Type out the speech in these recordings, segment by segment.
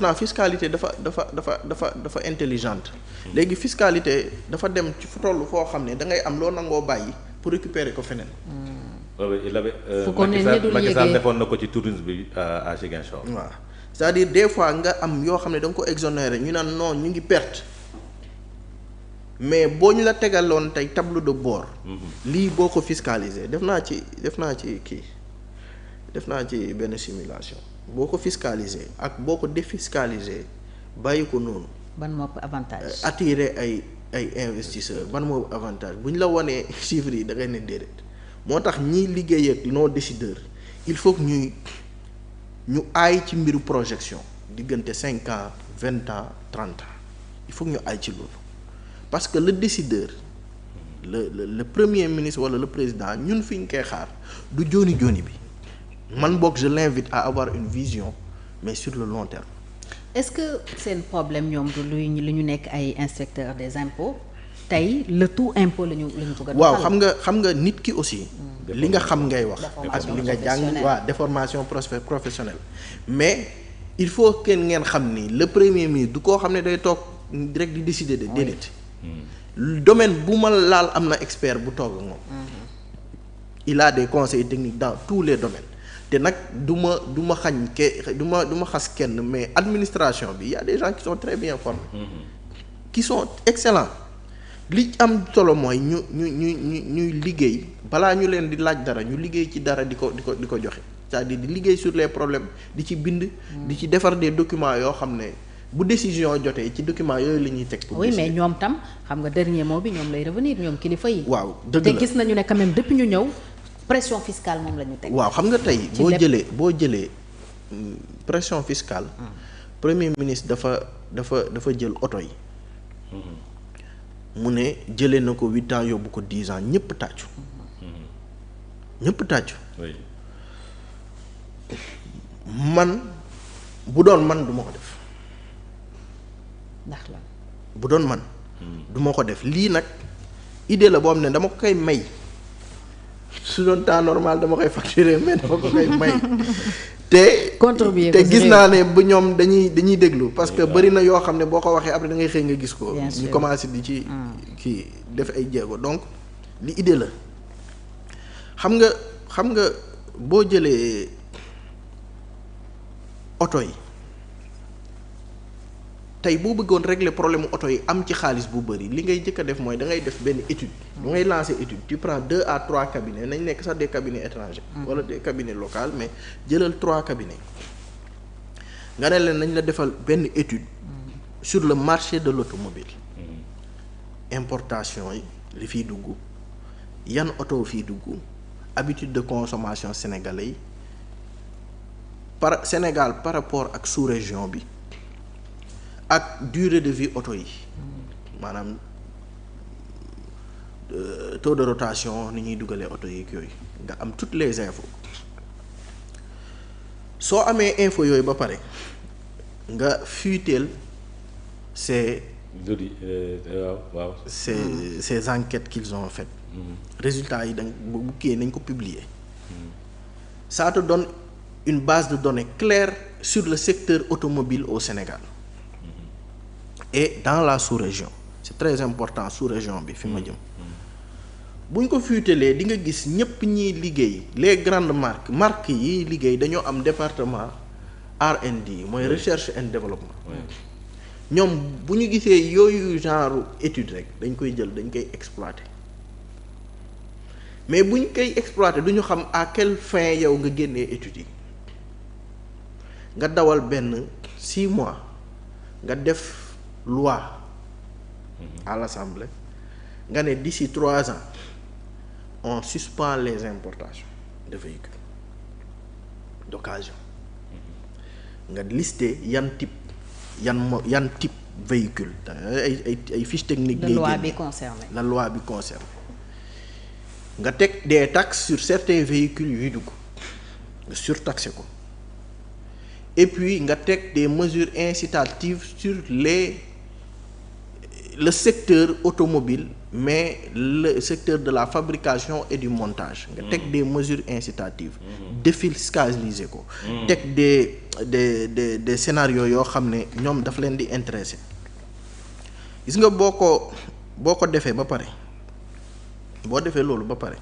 non fiscalité dafa intelligente. léegi fiscalité dafa dem ci fu toll foo xam ne da ngay am loo nangoo bàyyi pour récupérer ko feneen. il avait fu ko ne ñi dul Macky Sall yëgee defoon na ko ci tourisme bi à Ziguinchor. waaw c'est-à-dire des fois nga am yoo xam ne da nga ko exonéré ñu naan non ñu ngi perte mais boo ñu la tegaloon tey tableau de bord. lii boo ko fiscaliser def naa ci benn simulation boo ko fiscaliser ak boo ko défiscaliser bàyyi ko noonu. ban moo avantage. attirer ay investisseurs ban moo avantage bu ñu la wanee chiffres yi da ngay ne déedéet moo tax ñiy liggéey ak nos décideurs il faut que ñu aay ci mbiru projection diggante 5 ans 20 ans 30 ans il faut que ñu aay ci loolu parce que le décideur le premier ministre wala le président ñun fi ñu koy xaar du jooni jooni bi man boog je l'invite à avoir une vision mais sur le long terme. est-ce que seen problème ñoom du li ñu nekk ay inspecteurs des impôts tey le tout impôt la ñu bëgg a waaw xam nga nit ki aussi. li nga xam ngay wax. ak li nga jàng waaw déformation professionnelle. mais il faut que ngeen xam ni le premier ministre du koo xam ne day toog rek di décider de déedéet. domaine bu ma laal am na expert bu toog ak moom. il a des conseils techniques dans tous les domaines. te nag du ma xas kenn mais administration bi y a des gens qui sont très bien formés. qui sont excellents. li am solo mooy ñuy liggéey balaa ñu leen di laaj dara ñu liggéey ci dara di ko joxe c'est-à-dire di liggéey sur les problèmes di ci bind. di ci defar des documents yoo xam ne bu décision jotee ci documents yooyu la ñuy teg. pour oui mais ñoom tam xam nga dernier mot bi ñoom lay revenir ñoom kilifa yi. waaw dëgg la te gis nañu ne quand même depuis ñu ñëw pression fiscale moom la ñu teg. waaw xam nga tey boo jëlee pression fiscale. premier ministre dafa jël oto yi. mu ne jëlee na ko 8 ans yóbbu ko 10 ans ñëpp tàccu. ñëpp tàccu. man bu doon man du ma ko def. ndax la bu doon man. du ma ko def lii nag idée la boo xam ne dama ko koy may su doon temps normal dama koy facturer mais dama ko koy may. te gis naa ne bu ñoom dañuy déglu parce que bari na yoo xam ne boo ko waxee après da ngay xëy nga gis ko. ñu commencé di ci kii def ay jéego donc li idée la xam nga boo jëlee oto yi tey boo bëggoon régler problème oto yi am ci xaalis bu bari li ngay jëkk a def mooy da ngay def benn étude. da ngay lancer étude tu prends 2 à 3 cabinets nañ nekk sax des cabinets étrangers. wala des cabinets locaux mais jëlal 3 cabinets nga ne leen nañ la defal benn étude. sur le marché de l'automobile importation yi li fiy dugg yan oto fiy dugg habitude de consommation sénégalais yi Sénégal par rapport ak sous-région bi ak durée de vie oto yi maanaam taux de rotation ni ñuy dugalee oto yi yooyu nga am toutes les infos soo amee info yooyu ba pare nga fuiteel ces enquêtes qu'ils ont faites. résultats yi bu kii nañ ko publier. ça te donne une base de données claire sur le secteur automobile au Sénégal. et dans la sous-région c'est très important sous-région bi fi ma jëm. bu ñu ko fuitelee di nga gis ñëpp ñiy liggéey les grandes marques yi liggéey dañoo am département R&D mooy recherche and développement. ñoom bu ñu gisee yooyu genre étude rek dañ koy jël dañ koy exploiter mais bu ñu koy exploiter du ñu xam à quelle fin yow nga génnee études yi nga dawal benn 6 mois nga def loi à l'Assemblée nga ne d'ici 3 ans on suspend les importations de véhicules d'occasion nga lister yan type véhicule ay fiches techniques. la loi bi concerne nga teg des taxes sur certains véhicules yuy dugg nga surtaxé ko et puis nga teg des mesures incitatives sur le secteur automobile mais le secteur de la fabrication et du montage. nga teg des mesures incitatives. défiscaliser ko. teg des scénarios yoo xam ne ñoom daf leen di intéresser. gis nga boo ko defee ba pare boo defee loolu ba pare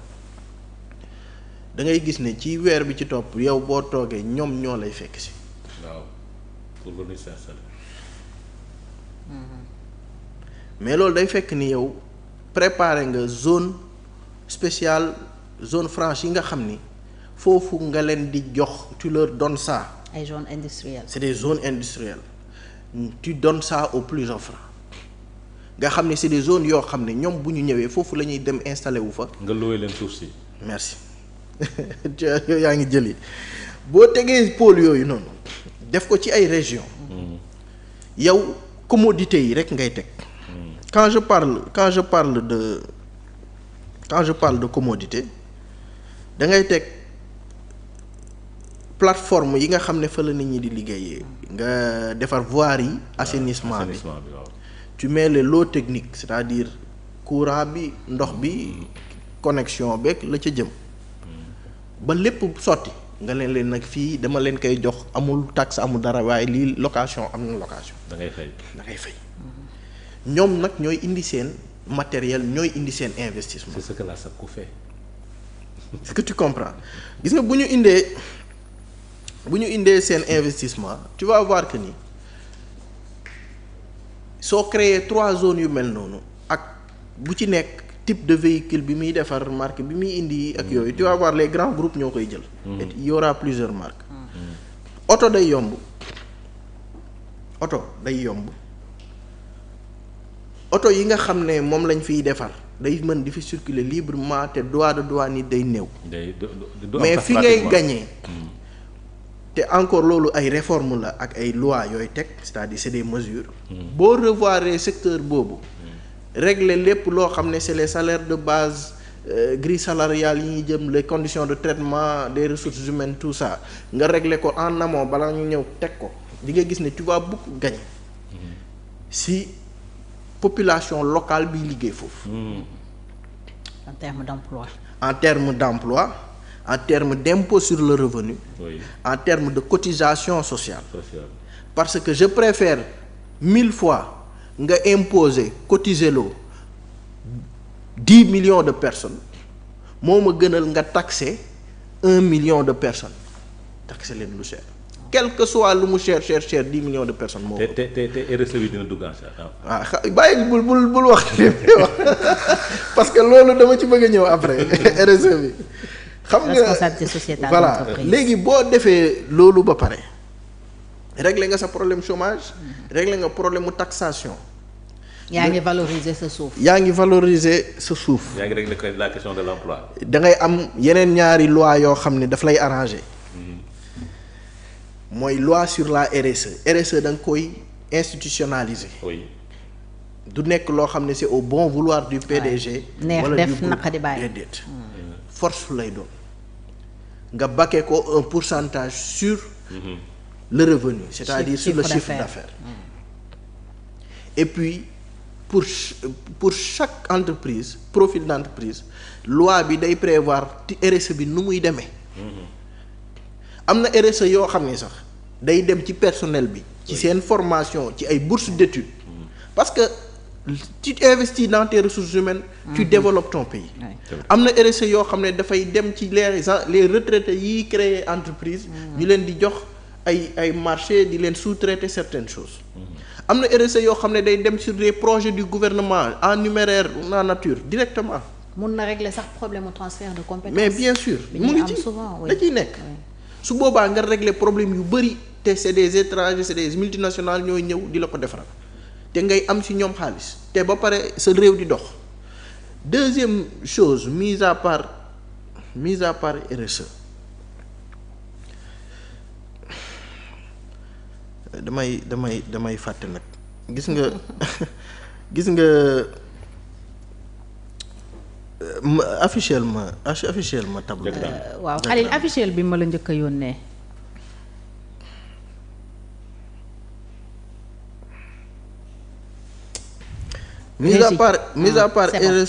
da ngay gis ne ci weer bi ci topp yow boo toogee ñoom ñoo lay fekk si. waaw pour venir s'installer. mais loolu day fekk ni yow préparer nga zone spéciale zone franche yi nga xam ni foofu nga leen di jox tu leur donnes ça. ay zones industrielles. c'est des zones industrielles tu donnes ça aux plus offrants nga xam ne c'est des zones yoo xam ne ñoom bu ñu ñëwee foofu la ñuy dem installer wu fa. nga loué leen suuf si. merci yaa ngi jëli boo tegee pôle yooyu noonu def ko ci ay régions. yow commodité yi rek ngay teg. quand je parle de commodité da ngay teg plateforme yi nga xam ne fa la nit ñi di liggéeyee nga defar voirie yi assainissement bi tu mets les lots techniques c'est-à-dire courant bi ndox bi connexion beeg la ca jëm ba lépp sotti nga leen nag fii dama leen koy jox amul taxe amul dara waaye lii location am na location. da ngay fay. ñoom nag ñooy indi seen matériel ñooy indi seen investissement. c'est ce que la SAPCO fait. est-ce que tu comprends gis nga bu ñu indee seen investissement tu vas voir que ni soo créer 3 zones yu mel noonu ak bu ci nekk type de véhicule bi muy defar marque bi muy indi ak yooyu tu vas voir les grands groupes ñoo koy jël. et il y aura plusieurs marques. oto day yomb oto yi nga xam ne moom lañ fiy defar day mën di fi circuler librement te droit de douane yi day néew. mais fi ngay gagner te encore loolu ay réformes la ak ay lois yooyu teg c'est-à-dire c'est des mesures. boo revoir secteur boobu. régler lépp loo xam ne c'est les salaires de base grille salariale yi ñuy jëm les conditions de traitement des ressources humaines tout ça nga régler ko en amont balaa ñu ñëw teg ko di nga gis ne tu vas beaucoup gagner si population locale bi liggéey foofu. en termes d'emploi. en termes d'impôt sur le revenu. Oui. En termes de cotisation sociale. Parce que je préfère 1000 fois nga imposer cotiser loo 10 millions de personnes moo ma gënal nga taxer 1 million de personnes taxer leen lu cher. Quel que soit lu mu cher 10 millions de personnes moo. te RSE bi dina dugg bàyyi bul wax parce que loolu dama ci bëgg a ñëw après RSE bi. xam nga responsabilité sociétale voilà léegi boo defee loolu ba pare régler nga sa problème chômage. régler nga problème mu taxation. yaa ngi valoriser sa suuf. yaa ngi régler la question de l'emploi. da ngay am yeneen ñaari loi yoo xam ne daf lay arranger. mooy loi sur la RSE da nga koy institutionnaliser. oui. du nekk loo xam ne c'est au bon vouloir du PDG. neex def naqadi bàyyi déedéet force lay doon nga baquer ko un pourcentage sur le revenu c'est-à-dire sur le chiffre d'affaires. Et puis pour chaque entreprise profil d'entreprise loi bi day prévoir ci RSE bi nu muy demee. am na RSE yoo xam ne sax day dem ci personnel bi. ci seen formation ci ay bourses d'études. parce que tu investis dans tes ressources humaines. tu développes ton pays. am na RSE yoo xam ne dafay dem ci les retraités yi créer entreprise. ñu leen di jox ay marché di leen sous-traiter certaines choses. am na RSE yoo xam ne day dem sur des projets du gouvernement en numéraire ou en nature directement. mun na régler sax problème mu transfert de compétences. mais bien sûr mu ngi ci da ciy nekk. su boobaa nga régler problème yu bëri te c'est des étrangers c'est des multinationales ñooy ñëw di la ko defaral te ngay am ci ñoom xaalis te ba pare sa réew di dox. Deuxième chose mise à part RSE damay fàtte nag gis nga afficheel ma tableau. waaw Khalil afficheel bi ma la njëkk a yónnee. mis à part c'est bon. RSE